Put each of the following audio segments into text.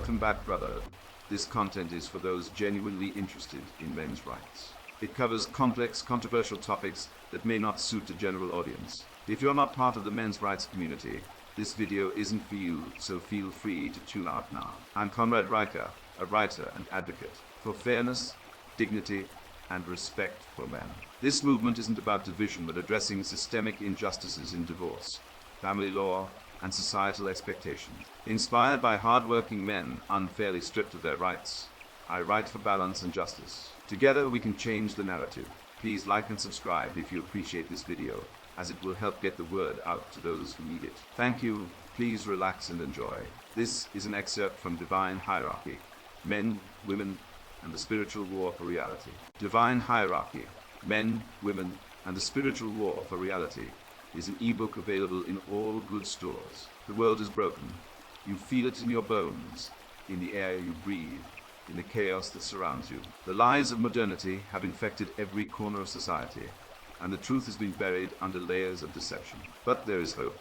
Welcome back, brother. This content is for those genuinely interested in men's rights. It covers complex, controversial topics that may not suit the general audience. If you're not part of the men's rights community, this video isn't for you, so feel free to tune out now. I'm Conrad Riker, a writer and advocate for fairness, dignity, and respect for men. This movement isn't about division, but addressing systemic injustices in divorce, family law, and societal expectations. Inspired by hard-working men unfairly stripped of their rights, I write for balance and justice. Together we can change the narrative. Please like and subscribe if you appreciate this video, as it will help get the word out to those who need it. Thank you. Please relax and enjoy. This is an excerpt from Divine Hierarchy: Men, Women, and the Spiritual War for Reality. Divine Hierarchy: Men, Women, and the Spiritual War for Reality is an ebook available in all good stores. The world is broken. You feel it in your bones, in the air you breathe, in the chaos that surrounds you. The lies of modernity have infected every corner of society, and the truth has been buried under layers of deception. But there is hope.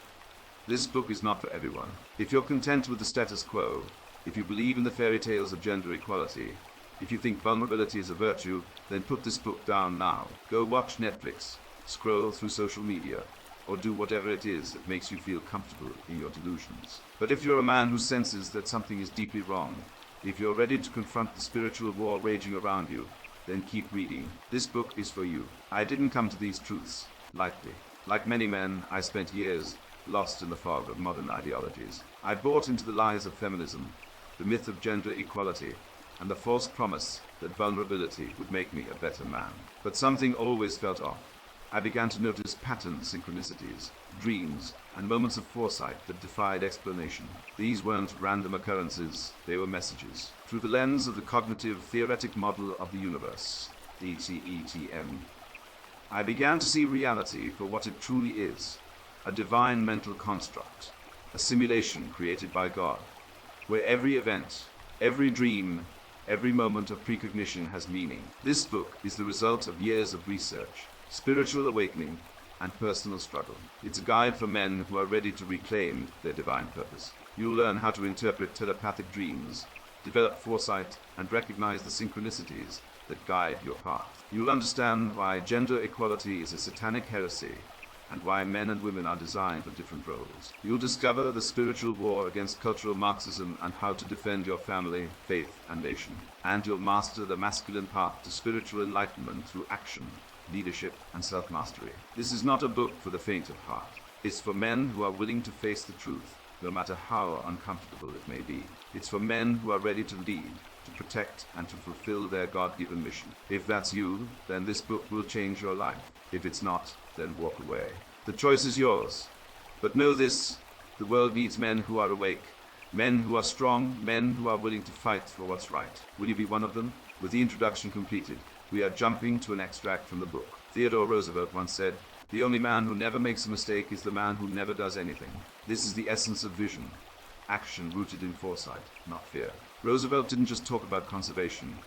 This book is not for everyone. If you're content with the status quo, if you believe in the fairy tales of gender equality, if you think vulnerability is a virtue, then put this book down now. Go watch Netflix, scroll through social media, or do whatever it is that makes you feel comfortable in your delusions. But if you're a man who senses that something is deeply wrong, if you're ready to confront the spiritual war raging around you, then keep reading. This book is for you. I didn't come to these truths lightly. Like many men, I spent years lost in the fog of modern ideologies. I bought into the lies of feminism, the myth of gender equality, and the false promise that vulnerability would make me a better man. But something always felt off. I began to notice patterns, synchronicities, dreams, and moments of foresight that defied explanation. These weren't random occurrences, they were messages. Through the lens of the cognitive theoretic model of the universe, the C.T.M.U, I began to see reality for what it truly is: a divine mental construct, a simulation created by God, where every event, every dream, every moment of precognition has meaning. This book is the result of years of research, spiritual awakening, and personal struggle. It's a guide for men who are ready to reclaim their divine purpose. You'll learn how to interpret telepathic dreams, develop foresight, and recognize the synchronicities that guide your path. You'll understand why gender equality is a satanic heresy, and why men and women are designed for different roles. You'll discover the spiritual war against cultural Marxism and how to defend your family, faith, and nation. And you'll master the masculine path to spiritual enlightenment through action, leadership, and self-mastery. This is not a book for the faint of heart. It's for men who are willing to face the truth, no matter how uncomfortable it may be. It's for men who are ready to lead, to protect, and to fulfill their God-given mission. If that's you, then this book will change your life. If it's not, then walk away. The choice is yours. But know this: the world needs men who are awake, men who are strong, men who are willing to fight for what's right. Will you be one of them? With the introduction completed, we are jumping to an extract from the book. Theodore Roosevelt once said, "The only man who never makes a mistake is the man who never does anything." This is the essence of vision, action rooted in foresight, not fear. Roosevelt didn't just talk about conservation.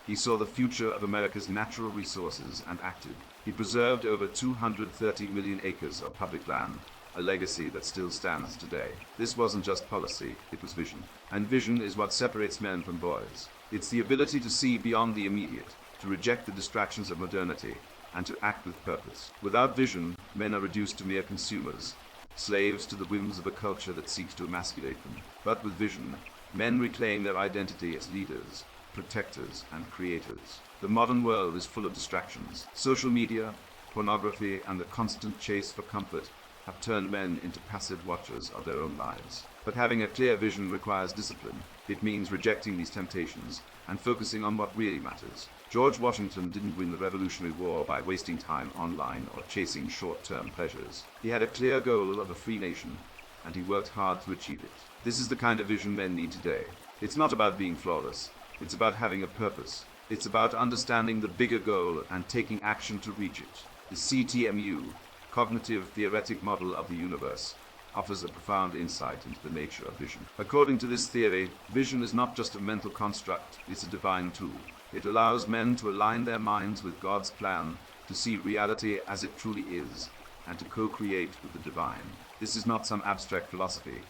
He saw the future of America's natural resources and acted. He preserved over 230 million acres of public land, a legacy that still stands today. This wasn't just policy, it was vision. And vision is what separates men from boys. It's the ability to see beyond the immediate, to reject the distractions of modernity, and to act with purpose. Without vision, men are reduced to mere consumers, slaves to the whims of a culture that seeks to emasculate them. But with vision, men reclaim their identity as leaders, protectors, and creators. The modern world is full of distractions. Social media, pornography, and the constant chase for comfort have turned men into passive watchers of their own lives. But having a clear vision requires discipline. It means rejecting these temptations and focusing on what really matters. George Washington didn't win the Revolutionary War by wasting time online or chasing short-term pleasures. He had a clear goal of a free nation, and he worked hard to achieve it. This is the kind of vision men need today. It's not about being flawless. It's about having a purpose. It's about understanding the bigger goal and taking action to reach it. The C.T.M.U, cognitive theoretic model of the universe, offers a profound insight into the nature of vision. According to this theory, vision is not just a mental construct, it's a divine tool. It allows men to align their minds with God's plan, to see reality as it truly is, and to co-create with the divine. This is not some abstract philosophy.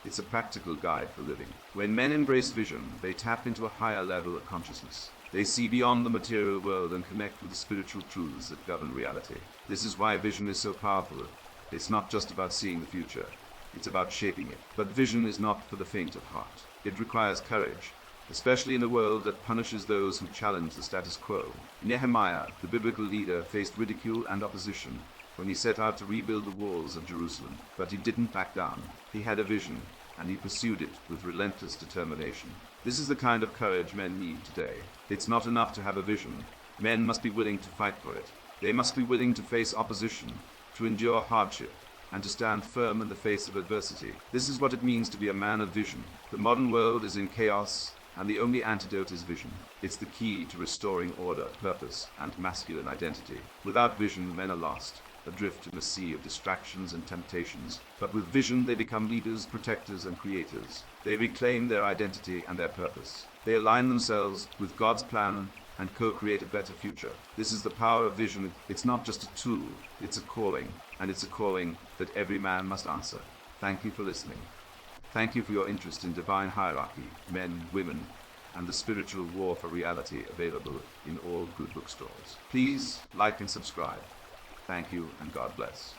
It's a practical guide for living. When men embrace vision, they tap into a higher level of consciousness. They see beyond the material world and connect with the spiritual truths that govern reality. This is why vision is so powerful. It's not just about seeing the future. It's about shaping it. But vision is not for the faint of heart. It requires courage, especially in a world that punishes those who challenge the status quo. Nehemiah, the biblical leader, faced ridicule and opposition when he set out to rebuild the walls of Jerusalem. But he didn't back down. He had a vision, and he pursued it with relentless determination. This is the kind of courage men need today. It's not enough to have a vision. Men must be willing to fight for it. They must be willing to face opposition, to endure hardship, and to stand firm in the face of adversity. This is what it means to be a man of vision. The modern world is in chaos, and the only antidote is vision. It's the key to restoring order, purpose, and masculine identity. Without vision, men are lost, adrift in a sea of distractions and temptations. But with vision, they become leaders, protectors, and creators. They reclaim their identity and their purpose. They align themselves with God's plan and co-create a better future. This is the power of vision. It's not just a tool, it's a calling, and it's a calling that every man must answer. Thank you for listening. Thank you for your interest in divine hierarchy, men, women, and the spiritual war for reality available in all good bookstores. Please like and subscribe. Thank you, and God bless.